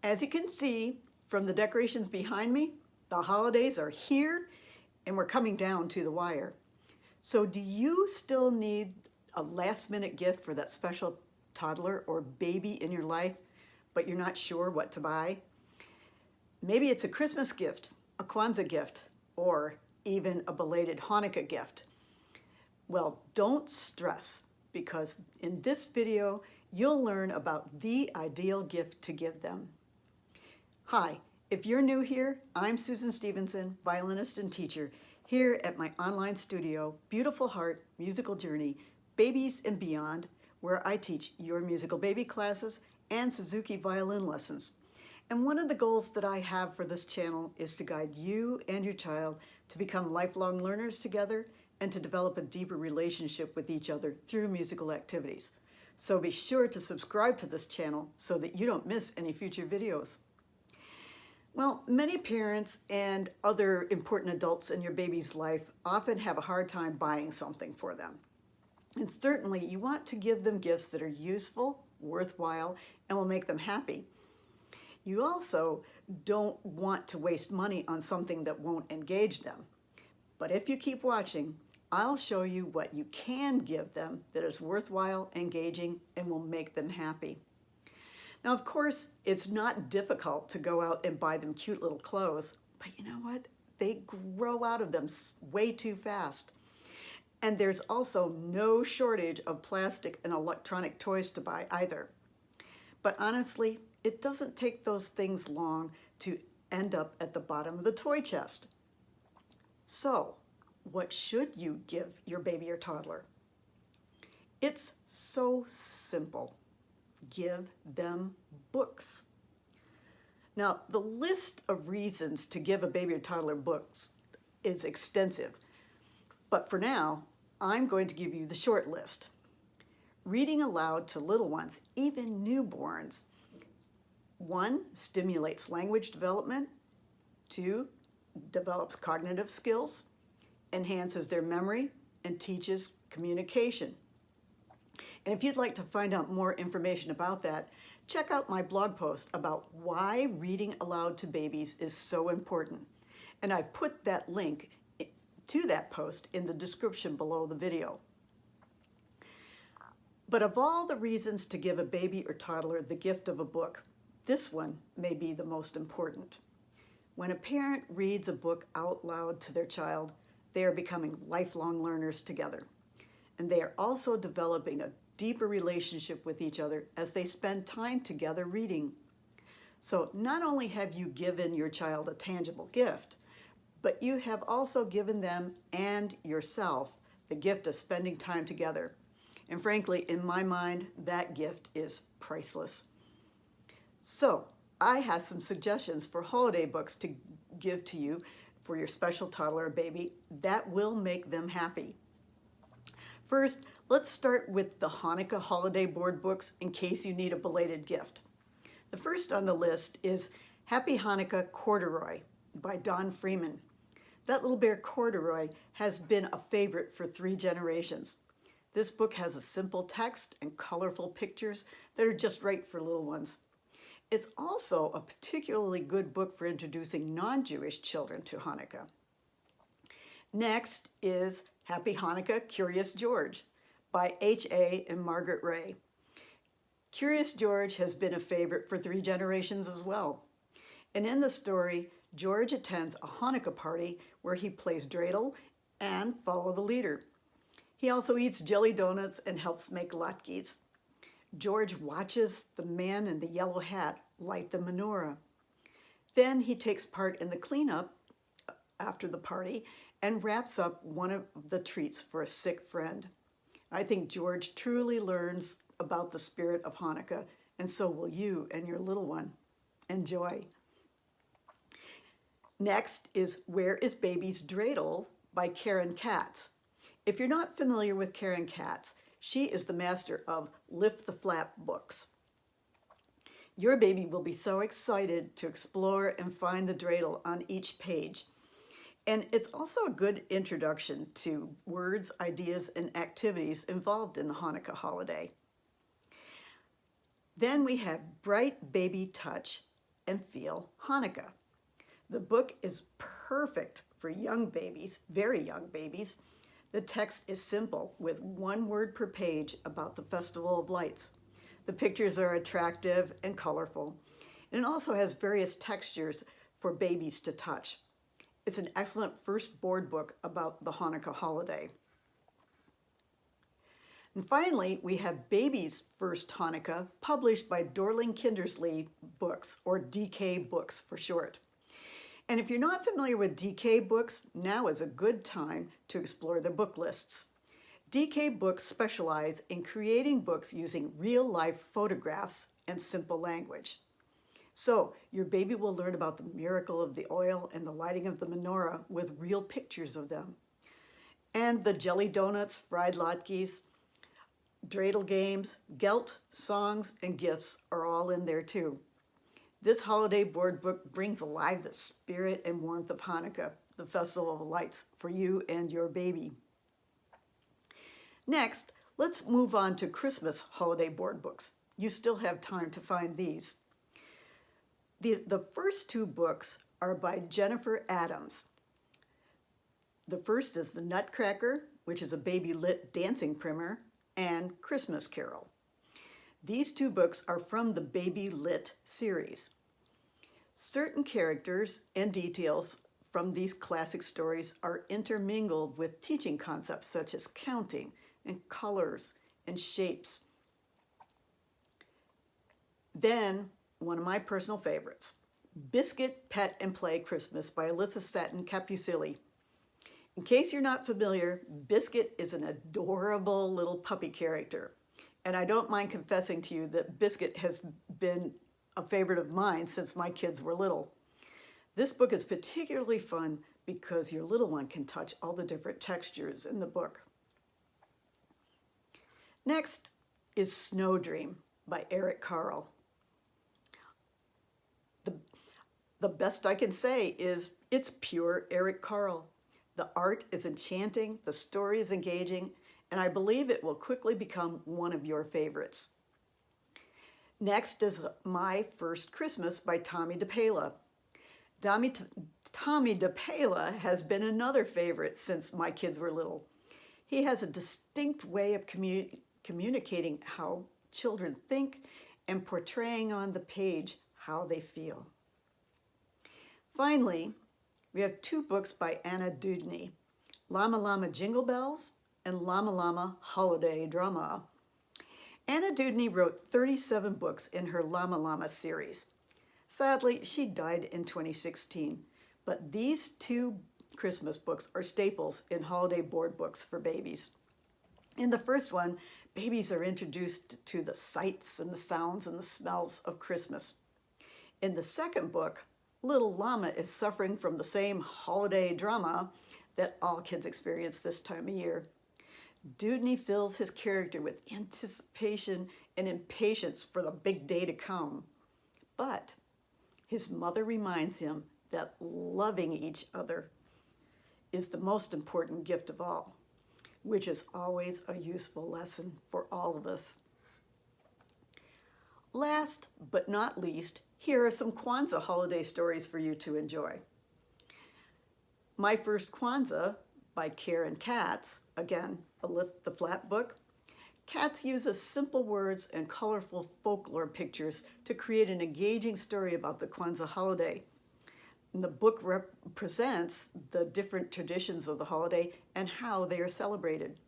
As you can see from the decorations behind me, the holidays are here and we're coming down to the wire. So do you still need a last-minute gift for that special toddler or baby in your life, but you're not sure what to buy? Maybe it's a Christmas gift, a Kwanzaa gift, or even a belated Hanukkah gift. Well, don't stress, because in this video, you'll learn about the ideal gift to give them. Hi, if you're new here, I'm Susan Stephenson, violinist and teacher, here at my online studio, Beautiful Heart Musical Journey, Babies and Beyond, where I teach your musical baby classes and Suzuki violin lessons. And one of the goals that I have for this channel is to guide you and your child to become lifelong learners together and to develop a deeper relationship with each other through musical activities. So be sure to subscribe to this channel so that you don't miss any future videos. Well, many parents and other important adults in your baby's life often have a hard time buying something for them. And certainly you want to give them gifts that are useful, worthwhile, and will make them happy. You also don't want to waste money on something that won't engage them. But if you keep watching, I'll show you what you can give them that is worthwhile, engaging, and will make them happy. Now, of course, it's not difficult to go out and buy them cute little clothes, but you know what? They grow out of them way too fast. And there's also no shortage of plastic and electronic toys to buy either. But honestly, it doesn't take those things long to end up at the bottom of the toy chest. So, what should you give your baby or toddler? It's so simple. Give them books. Now, the list of reasons to give a baby or toddler books is extensive, but for now, I'm going to give you the short list. Reading aloud to little ones, even newborns. 1, stimulates language development. 2, develops cognitive skills, enhances their memory, and teaches communication. And if you'd like to find out more information about that, check out my blog post about why reading aloud to babies is so important. And I've put that link to that post in the description below the video. But of all the reasons to give a baby or toddler the gift of a book, this one may be the most important. When a parent reads a book out loud to their child, they are becoming lifelong learners together. And they are also developing a deeper relationship with each other as they spend time together reading. So not only have you given your child a tangible gift, but you have also given them and yourself the gift of spending time together. And frankly, in my mind, that gift is priceless. So I have some suggestions for holiday books to give to you for your special toddler or baby that will make them happy. First, let's start with the Hanukkah holiday board books in case you need a belated gift. The first on the list is Happy Hanukkah Corduroy by Don Freeman. That little bear Corduroy has been a favorite for 3 generations. This book has a simple text and colorful pictures that are just right for little ones. It's also a particularly good book for introducing non-Jewish children to Hanukkah. Next is Happy Hanukkah, Curious George by H.A. and Margaret Ray. Curious George has been a favorite for 3 generations as well. And in the story, George attends a Hanukkah party where he plays dreidel and follow the leader. He also eats jelly donuts and helps make latkes. George watches the man in the yellow hat light the menorah. Then he takes part in the cleanup after the party and wraps up one of the treats for a sick friend. I think George truly learns about the spirit of Hanukkah, and so will you and your little one. Enjoy. Next is Where is Baby's Dreidel by Karen Katz. If you're not familiar with Karen Katz, she is the master of Lift the Flap books. Your baby will be so excited to explore and find the dreidel on each page. And it's also a good introduction to words, ideas, and activities involved in the Hanukkah holiday. Then we have Bright Baby Touch and feel Hanukkah. The book is perfect for young babies, very young babies. The text is simple, with one word per page about the Festival of Lights. The pictures are attractive and colorful, and it also has various textures for babies to touch. It's an excellent first board book about the Hanukkah holiday. And finally, we have Baby's First Hanukkah, published by Dorling Kindersley Books, or DK Books for short. And if you're not familiar with DK Books, now is a good time to explore their book lists. DK Books specialize in creating books using real-life photographs and simple language. So your baby will learn about the miracle of the oil and the lighting of the menorah with real pictures of them. And the jelly donuts, fried latkes, dreidel games, gelt, songs, and gifts are all in there too. This holiday board book brings alive the spirit and warmth of Hanukkah, the Festival of Lights, for you and your baby. Next, let's move on to Christmas holiday board books. You still have time to find these. The first two books are by Jennifer Adams. The first is The Nutcracker, which is a baby lit dancing primer, and Christmas Carol. These two books are from the Baby Lit series. Certain characters and details from these classic stories are intermingled with teaching concepts such as counting and colors and shapes. Then, one of my personal favorites, Biscuit, Pet, and Play Christmas by Alyssa Satin Capucilli. In case you're not familiar, Biscuit is an adorable little puppy character. And I don't mind confessing to you that Biscuit has been a favorite of mine since my kids were little. This book is particularly fun because your little one can touch all the different textures in the book. Next is Snow Dream by Eric Carle. The best I can say is it's pure Eric Carle. The art is enchanting, the story is engaging, and I believe it will quickly become one of your favorites. Next is My First Christmas by Tommy DePala. Tommy DePala has been another favorite since my kids were little. He has a distinct way of communicating how children think and portraying on the page how they feel. Finally, we have two books by Anna Dewdney, Llama Llama Jingle Bells and Llama Llama Holiday Drama. Anna Dewdney wrote 37 books in her Llama Llama series. Sadly, she died in 2016, but these two Christmas books are staples in holiday board books for babies. In the first one, babies are introduced to the sights and the sounds and the smells of Christmas. In the second book, little Llama is suffering from the same holiday drama that all kids experience this time of year. Dewdney fills his character with anticipation and impatience for the big day to come. But his mother reminds him that loving each other is the most important gift of all, which is always a useful lesson for all of us. Last but not least, here are some Kwanzaa holiday stories for you to enjoy. My First Kwanzaa by Karen Katz, again, a Lift the Flap book. Katz uses simple words and colorful folklore pictures to create an engaging story about the Kwanzaa holiday. And the book represents the different traditions of the holiday and how they are celebrated.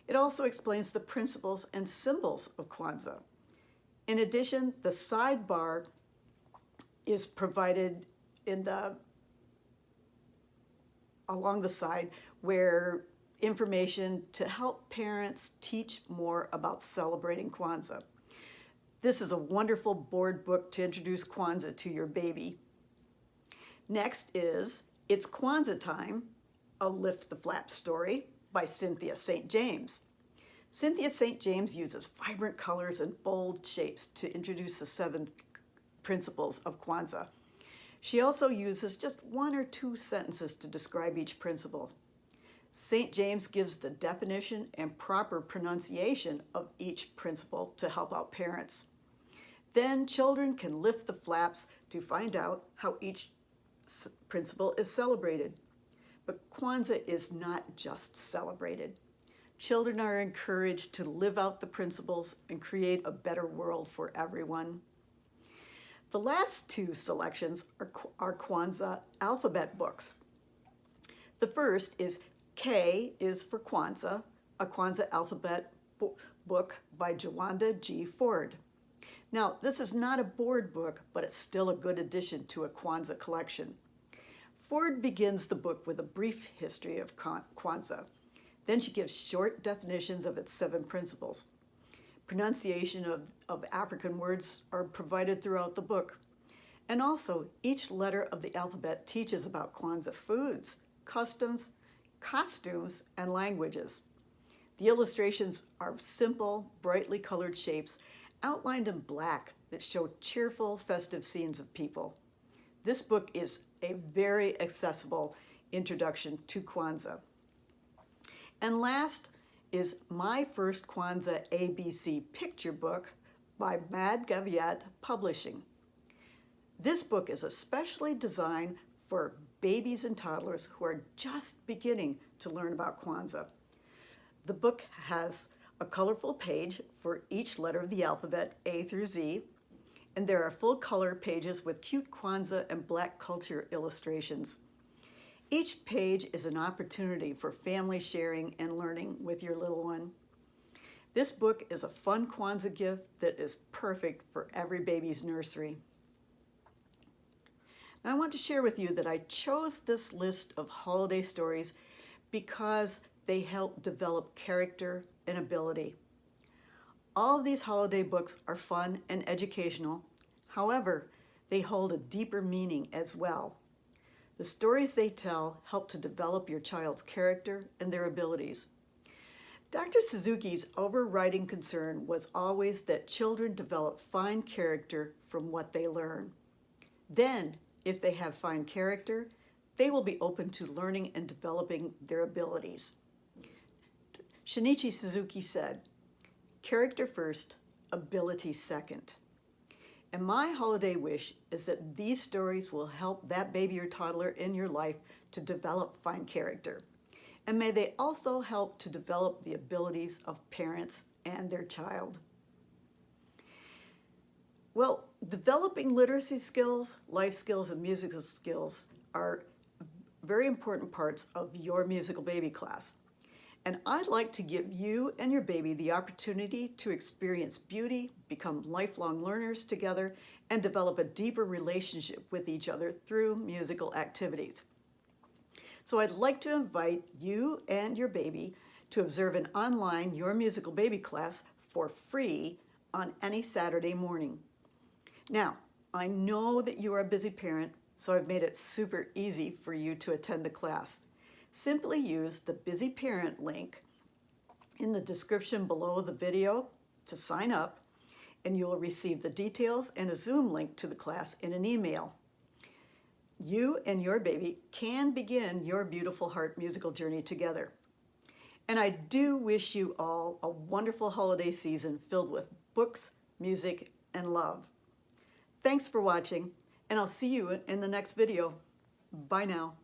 It also explains the principles and symbols of Kwanzaa. In addition, the sidebar is provided along the side where information to help parents teach more about celebrating Kwanzaa. This is a wonderful board book to introduce Kwanzaa to your baby. Next is It's Kwanzaa Time, a Lift the Flap story by Cynthia St. James. Cynthia St. James uses vibrant colors and bold shapes to introduce the 7 principles of Kwanzaa. She also uses just 1 or 2 sentences to describe each principle. St. James gives the definition and proper pronunciation of each principle to help out parents. Then children can lift the flaps to find out how each principle is celebrated. But Kwanzaa is not just celebrated. Children are encouraged to live out the principles and create a better world for everyone. The last two selections are Kwanzaa alphabet books. The first is K is for Kwanzaa, a Kwanzaa alphabet book by Jawanda G. Ford. Now, this is not a board book, but it's still a good addition to a Kwanzaa collection. Ford begins the book with a brief history of Kwanzaa. Then she gives short definitions of its 7 principles. Pronunciation of African words are provided throughout the book. And also, each letter of the alphabet teaches about Kwanzaa foods, customs, costumes, and languages. The illustrations are simple, brightly colored shapes outlined in black that show cheerful, festive scenes of people. This book is a very accessible introduction to Kwanzaa. And last is My First Kwanzaa ABC Picture Book by Mad Gaviat Publishing. This book is especially designed for babies and toddlers who are just beginning to learn about Kwanzaa. The book has a colorful page for each letter of the alphabet, A through Z, and there are full color pages with cute Kwanzaa and Black culture illustrations. Each page is an opportunity for family sharing and learning with your little one. This book is a fun Kwanzaa gift that is perfect for every baby's nursery. Now, I want to share with you that I chose this list of holiday stories because they help develop character and ability. All of these holiday books are fun and educational. However, they hold a deeper meaning as well. The stories they tell help to develop your child's character and their abilities. Dr. Suzuki's overriding concern was always that children develop fine character from what they learn. Then, if they have fine character, they will be open to learning and developing their abilities. Shinichi Suzuki said, "Character first, ability second." And my holiday wish is that these stories will help that baby or toddler in your life to develop fine character. And may they also help to develop the abilities of parents and their child. Well, developing literacy skills, life skills, and musical skills are very important parts of your musical baby class. And I'd like to give you and your baby the opportunity to experience beauty, become lifelong learners together, and develop a deeper relationship with each other through musical activities. So I'd like to invite you and your baby to observe an online Your Musical Baby class for free on any Saturday morning. Now, I know that you are a busy parent, so I've made it super easy for you to attend the class. Simply use the Busy Parent link in the description below the video to sign up, and you will receive the details and a Zoom link to the class in an email. You and your baby can begin your beautiful heart musical journey together. And I do wish you all a wonderful holiday season filled with books, music, and love. Thanks for watching, and I'll see you in the next video. Bye now.